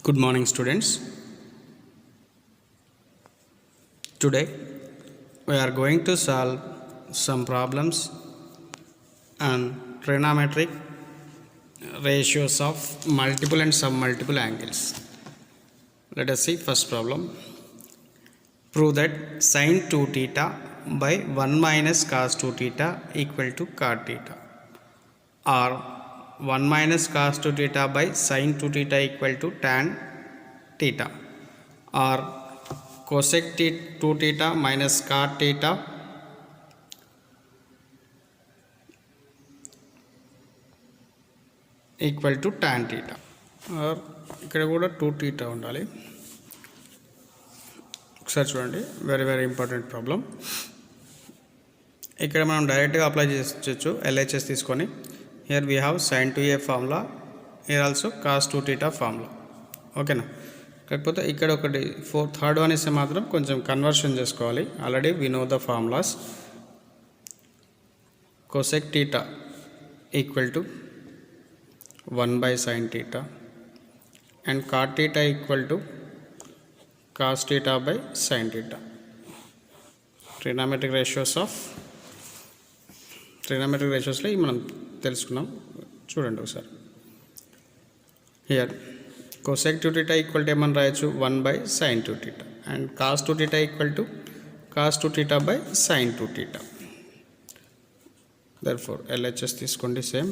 Good morning, students. Today we are going to solve some problems on trigonometric ratios of multiple and submultiple angles. Let us see first problem. Prove that sin 2 theta by 1 minus cos 2 theta equal to cot theta, or 1 minus cos 2 theta by sin 2 theta equal to tan theta, or cosec 2 theta minus cot theta equal to tan theta, or ఇక్కడ కూడా 2 theta ఉండాలి. ఒకసారి చూడండి, very important problem. ఇక్కడ మనం డైరెక్ట్గా apply చేసుకోవచ్చు LHS తీసుకొని. Here we have sin 2a formula, here also cos 2 theta formula. ఓకేనా? కాకపోతే ఇక్కడ ఒకటి థర్డ్ వన్ ఇస్తే మాత్రం కొంచెం కన్వర్షన్ చేసుకోవాలి. Already we know the formulas. cosec theta equal to 1 by sin theta and cot theta equal to cos theta by sin theta. Trigonometric ratiosలో మనం తెలుసుకున్నాం. చూడండి ఒకసారి. Here cosec 2 theta equal to ఏమని రాయొచ్చు, 1 by sin 2 theta and cos 2 theta equal to cos 2 theta by sin 2 theta. therefore LHS తీసుకోండి. Same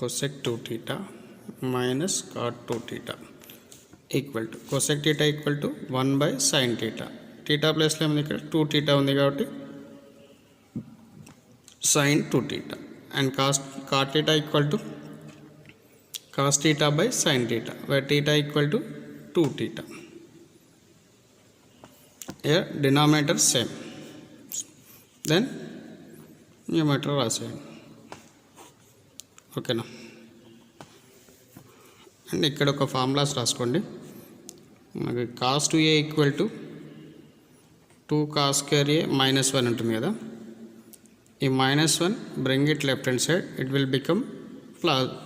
cosec 2 theta minus cot 2 theta equal to cosec theta equal to 1 by sin theta. theta ప్లేస్లో ఏముంది, ఇక్కడ 2 theta ఉంది కాబట్టి sin 2 theta and cot theta equal to cos theta by sin theta, where theta equal to 2 theta. Here denominator same, then numerator రాసేయండి. ఓకేనా? And ఇక్కడ ఒక formulas రాసుకోండి. మనకి cos 2a equal to 2 cos square a minus 1 ఉంటుంది కదా. ఈ -1 bring it left hand side, it will become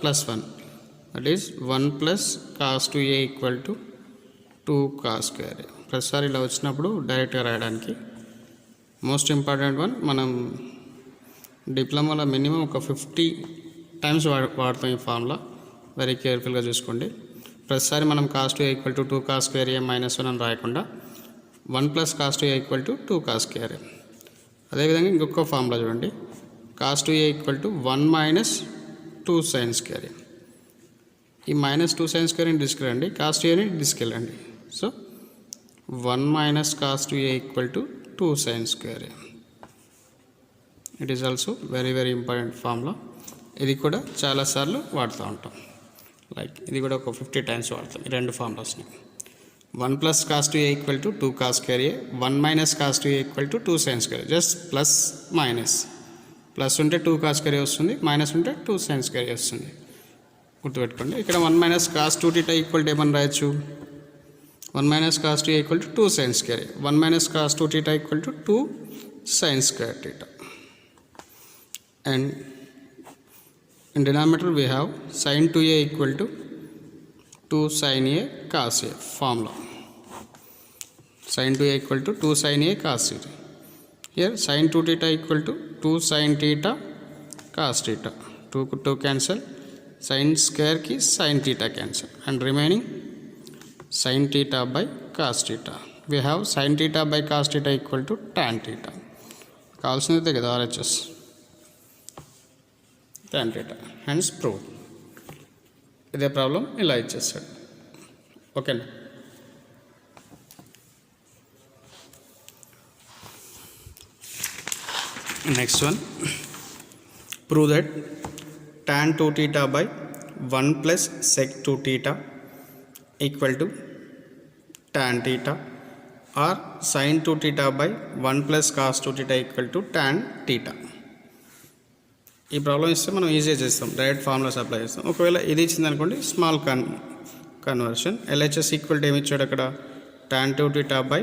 plus 1. that is 1 plus cos 2a equal to 2 cos square a. ప్రతిసారి ఇలా వచ్చినప్పుడు డైరెక్ట్గా రాయడానికి మోస్ట్ ఇంపార్టెంట్ వన్. మనం డిప్లొమాలో మినిమం ఒక 50 టైమ్స్ వాడతాం ఈ ఫార్ములా. వెరీ కేర్ఫుల్గా చూసుకోండి. ప్రతిసారి మనం cos 2a equal to 2 cos square a -1 అని రాయకుండా 1 plus cos 2a equal to 2 cos square a. అదేవిధంగా ఇంకొక ఫార్ములా చూడండి, cos 2a equal to 1 minus 2 sin square a. ఈ -2 sin square ని తీసుకెళ్ళండి, cos 2aని తీసుకెళ్ళండి. So 1 minus cos 2a equal to 2 sin square a. It is also very important formula. ఇది కూడా చాలాసార్లు వాడుతూ ఉంటాం. లైక్ ఇది కూడా ఒక 50 టైమ్స్ వాడతాం ఈ రెండు ఫార్ములాస్ని. 1 plus cos 2a equal to 2 cos square a, 1 minus cos 2a equal to 2 sin square a. Just plus minus, plus ఉంటే 2 cos square a వస్తుంది, మైనస్ ఉంటే 2 sin square a వస్తుంది. గుర్తుపెట్టుకోండి. ఇక్కడ 1 minus cos 2 theta equal to ఏమని రాయొచ్చు, 1 minus cos 2a equal to 2 sin square a. 1 minus cos 2 theta equal to 2 sin square theta. And in denominator we have sin 2a equal to 2 sin a cos a formula. sin 2a equal to 2 sin a cos a. Here sin 2 theta equal to 2 sin theta cos theta. 2 cancel, sin square की sin theta cancel, and remaining sin theta by cos theta. We have sin theta by cos theta equal to tan theta. కావాల్సిందే కదా RHS, tan theta. hence prove. ఇదే problem ఇలా ఇచ్చేస్తాడు. ఓకేనా? Next one, prove that tan 2 theta by 1 plus sec 2 theta equal to tan theta, or sin 2 theta by 1 plus cos 2 theta equal to tan theta. ఈ problem ఇస్తే మనం ఈజీగా చేస్తాం, direct formulas apply చేస్తాం. ఒకవేళ ఇది ఇచ్చింది అనుకోండి, small conversion. LHS equal to ఏమి ఇచ్చాడు అక్కడ, tan 2 theta by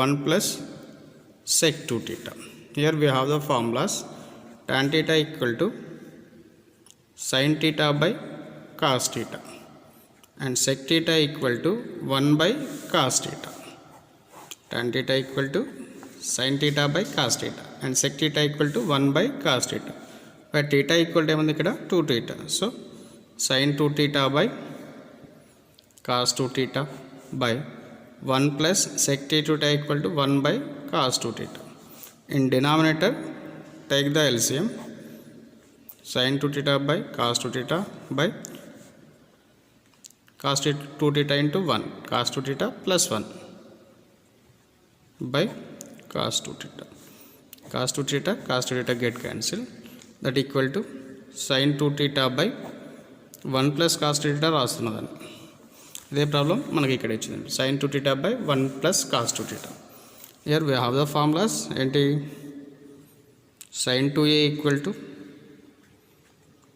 1 plus sec 2 theta. Here we have the formulas. tan theta equal to sin theta by cos theta. and sec theta equal to 1 by cos theta. Tan theta equal to sin theta by cos theta and sec theta equal to 1 by cos theta. Where theta equal to 2 theta. So sin 2 theta by cos 2 theta by 1 plus sec theta equal to 1 by cos 2 theta. In denominator, take the LCM. Sin 2 theta by cos 2 theta by cos 2 theta into 1. Cos 2 theta plus 1 by cos 2 theta. Cos 2 theta get cancelled. That equal to sin 2 theta by 1 plus cos 2 theta రాస్తున్నదని. ఇదే problem మనకి ఇక్కడ ఇచ్చింది. sin 2 theta by 1 plus cos 2 theta. Here we have the formulas. ఏంటి? sin 2a equal to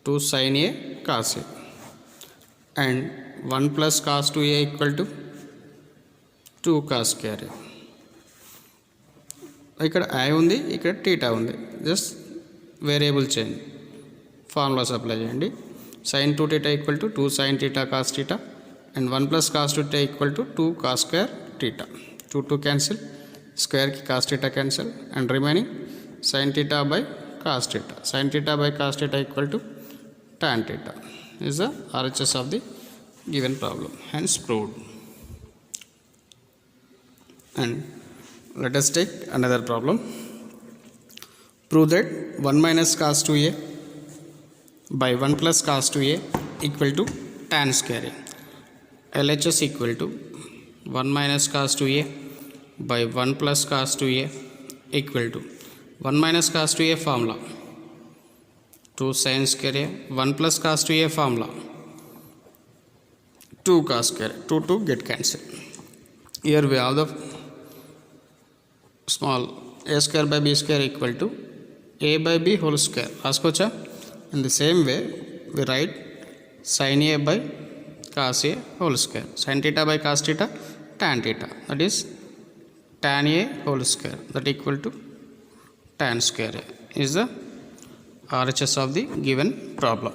2 sin a cos a and 1 plus cos 2a equal to 2 cos square a. ఇక్కడ i ఉంది, ఇక్కడ theta ఉంది. Just variable change. Formulas apply చేయండి. sin 2 theta equal to 2 sin theta cos theta and 1 plus cos 2 theta equal to 2 cos square theta. 2 cancel, square ki cos theta cancel and remaining sin theta by cos theta. Sin theta by cos theta equal to tan theta is the RHS of the given problem, hence proved. And let us take another problem. Prove that 1 minus cos 2a by 1 plus cos 2a equal to tan square a. LHS equal to 1 minus cos 2a by 1 plus cos 2a equal to 1 minus cos 2a formula 2 sin square a, 1 plus cos 2a formula 2 cos square a. 2 get cancelled. Here we have the small a square by b square equal to a by b whole square. రాసుకోవచ్చా? In the same way we write sin a by cos a whole square. Sin theta by cos theta tan theta, that is tan a whole square, that equal to tan square a is the RHS of the given problem.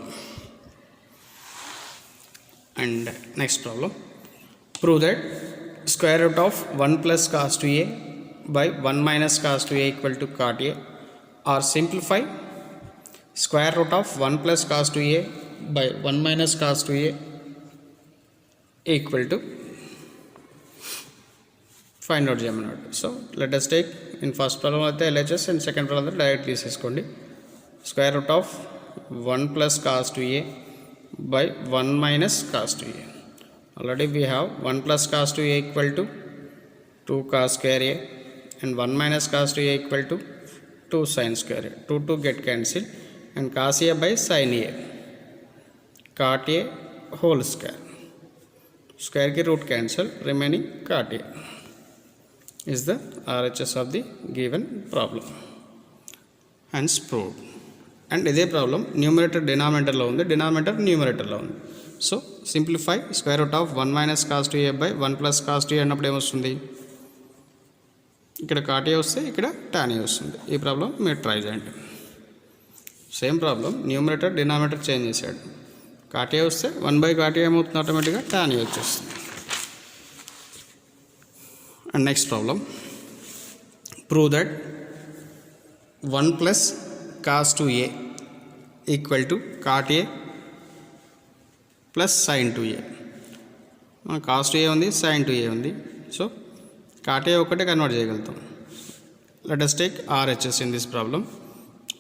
And next problem, prove that square root of 1 plus cos 2a by 1 minus cos 2a equal to cot a, or simplify square root of 1 plus cos 2a by 1 minus cos 2a equal to find out చేయమన్నాడు. So let us take in first problem అయితే LHS and second problem అయితే direct తీసేసుకోండి. Square root of 1 plus cos 2a by 1 minus cos 2a. Already we have 1 plus cos 2a equal to 2 cos square a and 1 minus cos 2a equal to 2 sin square a. 2 get cancelled and cos a by sin a, cot a whole square. Square ki root cancel, remaining cot a is the RHS of the given problem, hence proved. And ఇదే problem numerator డినామినేటర్లో ఉంది, denominator న్యూమరేటర్లో ఉంది. So simplify square root of 1 minus cos 2a by 1 plus cos 2a అన్నప్పుడు ఏమొస్తుంది? ఇక్కడ cot a వస్తే ఇక్కడ tan a వస్తుంది. ఈ ప్రాబ్లం మీరు ట్రై చేయండి. Same problem numerator denominator change చేశాడు. cot a వస్తే 1 బై cot a ఏమవుతుంది? ఆటోమేటిక్గా tan a వచ్చేస్తుంది. And next problem, prove that 1 plus cos 2a equal to cot a plus sin 2a. cos 2a ఉంది, sin 2a ఉంది. So cot a ఒకటే convert చేయగలుగుతాం. Let us take RHS in this problem.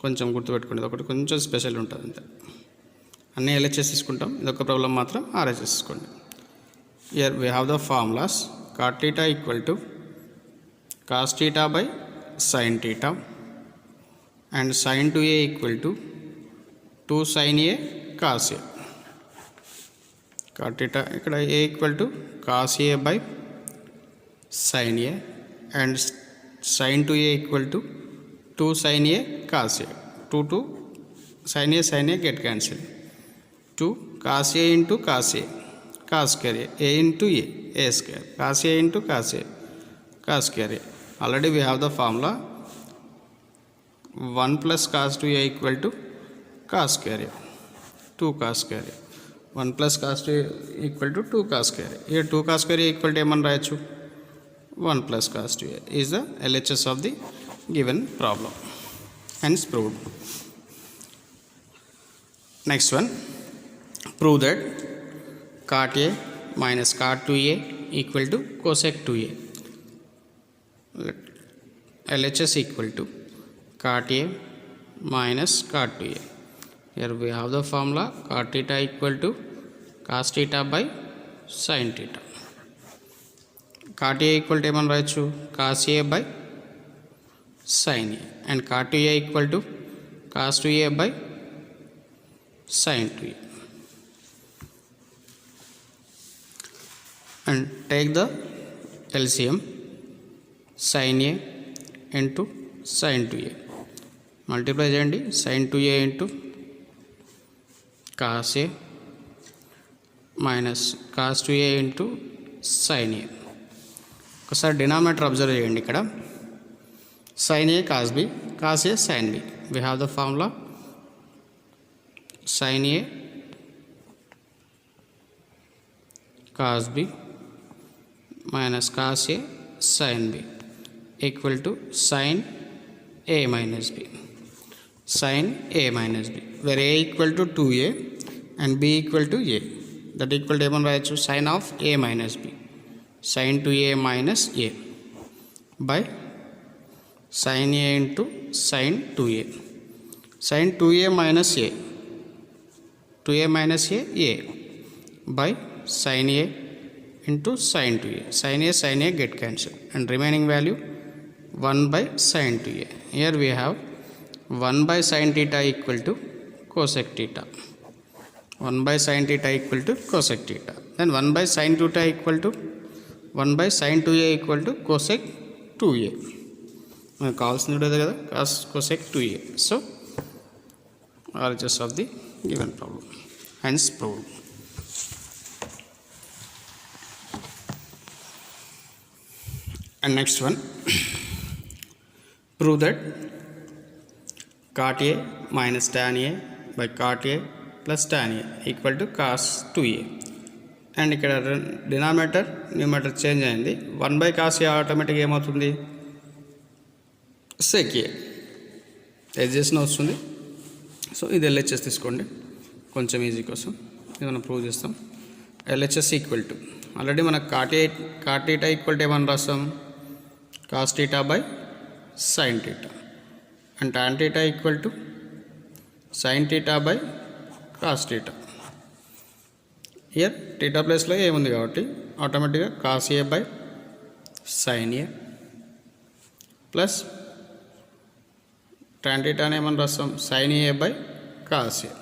కొంచెం గుర్తుపెట్టుకోండి, ఒకటి కొంచెం special ఉంటుంది అంతే. అన్నీ LHS తీసుకుంటాం, ఇదొక ప్రాబ్లం మాత్రం RHS తీసుకోండి. Here we have the formulas. Cot theta equal to cos theta by sin theta and sin 2a equal to 2 sin a cos a. Cot theta ikkada a equal to cos a by sin a and sin 2a equal to 2 sin a cos a. 2 sin a get cancelled. 2 cos a into cos a, cos square a into a square, cos a into cos a, cos square a. Already we have the formula 1 plus cos 2a equal to cos square a, 2 cos square a. 1 plus cos 2 equal to 2 cos square. Here 2 cos square equal to ఏమని రాయొచ్చు 1 plus cos 2 is the LHS of the given problem. Hence proved. Next one, prove that cot A minus cot 2A equal to cosec 2A. LHS equal to cot A minus cot 2A. Here we have the formula cot theta equal to cos theta by sin theta. Cot A equal to ఏమని రాయొచ్చు cos A by sin A, and cot 2A equal to cos 2A by sin 2A. And take the LCM sin A into sin 2A. Multiply చేయండి sin 2A into cos A minus cos 2A into sin A. ఒకసారి denominator observe చేయండి. ఇక్కడ sin A cos B, cos A sin B. We have the formula sin A cos B minus cos A sin B equal to sin A minus B. Sin A minus B, where A equal to 2A and B equal to A. That equal to ఏమని రాయొచ్చు sin of A minus B, sin 2A minus A by sin A into sin 2A. Sin 2A minus A, 2A minus A by sin A into sin 2A. Sin A get cancelled, and remaining value 1 by sin 2A. Here we have 1 by sin theta equal to cosec theta. 1 by sin theta equal to cosec theta. Then 1 by sin theta equal to 1 by sin 2A equal to cosec 2A. మనకు కావాల్సింది ఉండేది కదా cosec 2A. So RHS of the given problem, hence proved. And next one, prove that cot A minus tan A by cot A plus tan A equal to cos 2A. And ఇక్కడ denominator numerator change అయింది. 1 by cos A ఆటోమేటిక్గా ఏమవుతుంది sec A ఎడ్జెస్ట్న వస్తుంది. So ఇది LHS తీసుకోండి కొంచెం easy కోసం, ఇది మనం ప్రూవ్ చేస్తాం. LHS ఈక్వల్ టు ఆల్రెడీ మనకు cot theta ఈక్వల్ టు ఏమని రాస్తాం cos theta by sin theta, and tan theta equal to sin theta by cos theta. Here theta place లో ఏముంది కాబట్టి ఆటోమేటిక్గా cos A by sin A plus tan theta అని ఏమని రాస్తాం sin A by cos A,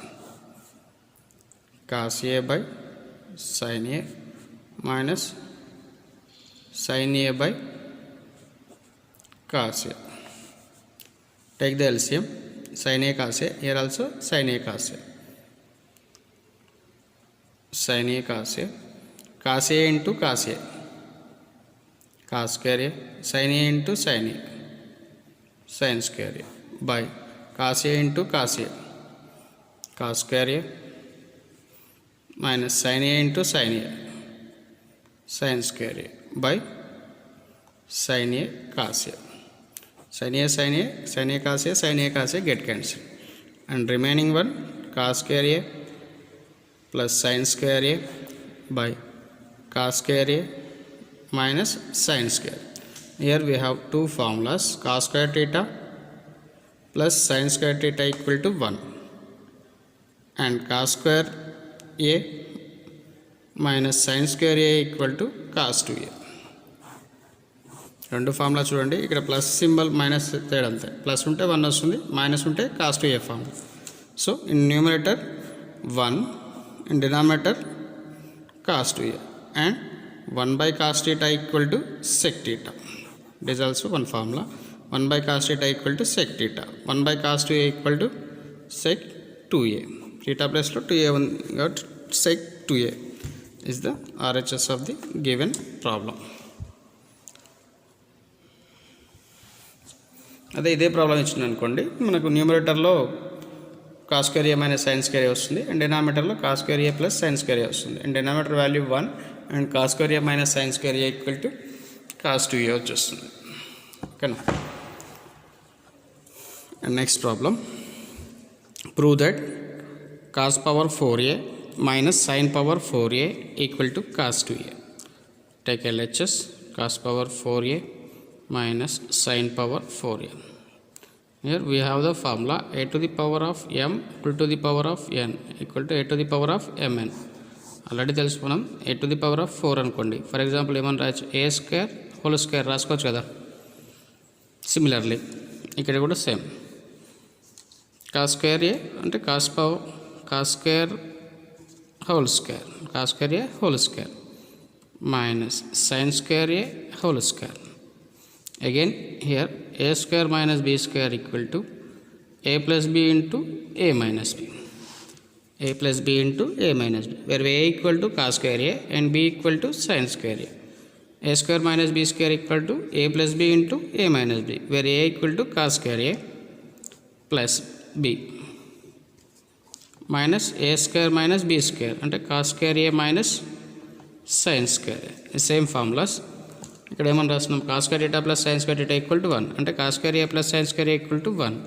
cos A by sin A minus sin A by cos A. Take the LCM sin A cos A. Here also sin A cos A, sin A cos A, cos A into cos A, cos square A, sin A into sin A, sin square A by cos A into cos A, cos square A minus sin A into sin A, sin square A by sin A cos A. Sin A sin A, sin A cos A, sin A cos A get cancelled, and remaining one cos square A plus sin square A by cos square A minus sin square. Here we have two formulas, cos square theta plus sin square theta equal to 1, and cos square A minus sin square A equal to cos 2A. రెండు formula చూడండి, ఇక్కడ plus symbol minus తేడా అంతే, plus ఉంటే 1 వస్తుంది, minus ఉంటే cos 2A formula. So in numerator 1, in denominator cos 2A, and 1 by cos theta equal to sec theta. It is also one formula, 1 by cos theta equal to sec theta, 1 by cos 2A equal to sec 2A. Theta plus 2A got sec 2A is the RHS of the given problem. అదే ఇదే problem ఇచ్చింది అనుకోండి, మనకు న్యూమరేటర్లో cos square A minus sin square A వస్తుంది, and డినామినేటర్లో cos square A plus sin square A వస్తుంది, and denominator value 1 and cos square A minus sin square A equal to cos 2a వచ్చేస్తుంది. ఓకేనా. And next problem, prove that cos power 4a minus sin power 4a equal to cos 2a. Take LHS, cos power 4a minus sin power 4a. Here we have the formula a to the power of m equal to the power of n equal to a to the power of mn. Already తెలుసుకున్నాం. a to the power of 4 అనుకోండి. For example ఏమని రాయొచ్చు, a square whole square రాసుకోవచ్చు కదా. Similarly ఇక్కడ కూడా same, cos square ఏ అంటే cos power cos square whole square, cos square a whole square minus sin square a whole square. Again here a square minus b square equal to a plus b into a minus b, a plus b into a minus b, where a equal to cos square a and b equal to sin square a. A square minus b square equal to a plus b into a minus b, where a equal to cos square a plus b minus A square minus B square అంటే cos square A minus sin square A. Same formulas ఇక్కడ ఏమని రాస్తున్నాం, cos square theta plus sin square theta equal to 1 అంటే cos square A plus sin square A equal to 1,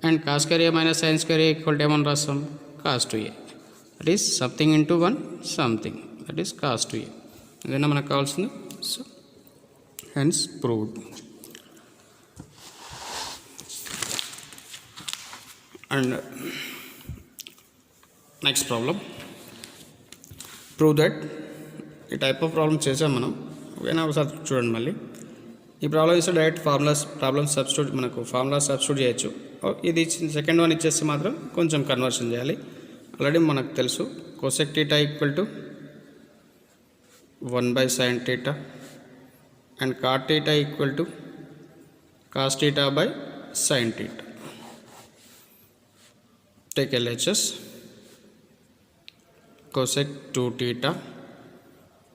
and cos square A minus sin square A equal to ఏమని రాస్తాం, cos 2a. That is something into 1 something, that is cos 2a. ఇదైనా మనకు కావాల్సింది. So hence proved. And next problem, prove that. ఈ type of problem చేసాం మనం, ఓకేనా. ఒకసారి చూడండి మళ్ళీ. ఈ ప్రాబ్లం ఇస్తే డైరెక్ట్ ప్రాబ్లమ్ సబ్స్టిట్యూట్ మనకు ఫార్ములా సబ్స్టిట్యూట్ చేయొచ్చు. ఇది సెకండ్ వన్ ఇచ్చేస్తే మాత్రం కొంచెం కన్వర్షన్ చేయాలి. ఆల్రెడీ మనకు తెలుసు cosec theta equal to 1/sin theta and cot theta equal to cos theta by sine theta. Take LHS, cosec 2 theta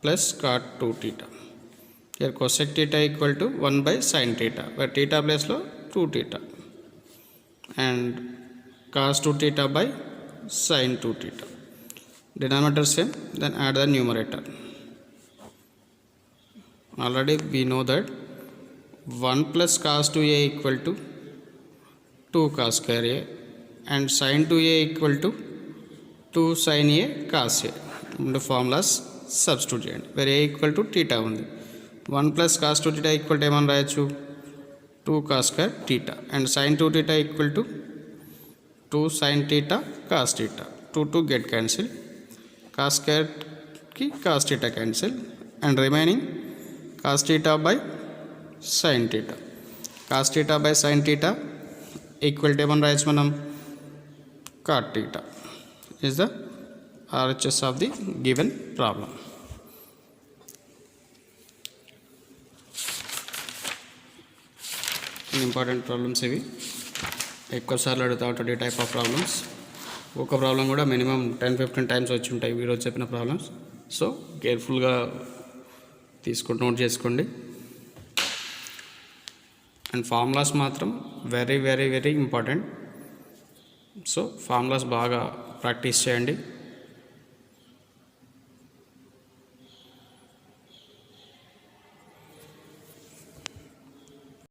plus cot 2 theta. Here cosec theta equal to 1/sin theta, where theta place lo 2 theta, and cos 2 theta by sin 2 theta. Denominator same, then add the numerator. Already we know that 1 plus cos 2a equal to 2 cos square a and sin 2a equal to 2 sin a cos a. రెండు formulas substitute చేయండి. వేరే A equal to theta ఉంది. 1 plus cos 2 theta equal to ఏమని రాయొచ్చు, 2 cos square theta, and sine 2 theta equal to 2 sine theta cos theta. 2 get cancel, cos స్క్వేర్కి cos theta cancel, and remaining cos theta by sine theta. Cos theta by sine theta equal to ఏమని రాయొచ్చు మనం, cot theta is the RHS of the given problem. Important problems ఇవి, ఎక్కువసార్లు అడుగుతూ ఉంటాడు ఈ type of problems. ఒక problem కూడా మినిమం 10-15 టైమ్స్ వచ్చి ఉంటాయి వీరోజు చెప్పిన ప్రాబ్లమ్స్. సో కేర్ఫుల్గా తీసుకొని నోట్ చేసుకోండి. అండ్ ఫార్ములాస్ మాత్రం very very very important. So formulas బాగా ప్రాక్టీస్ చేయండి.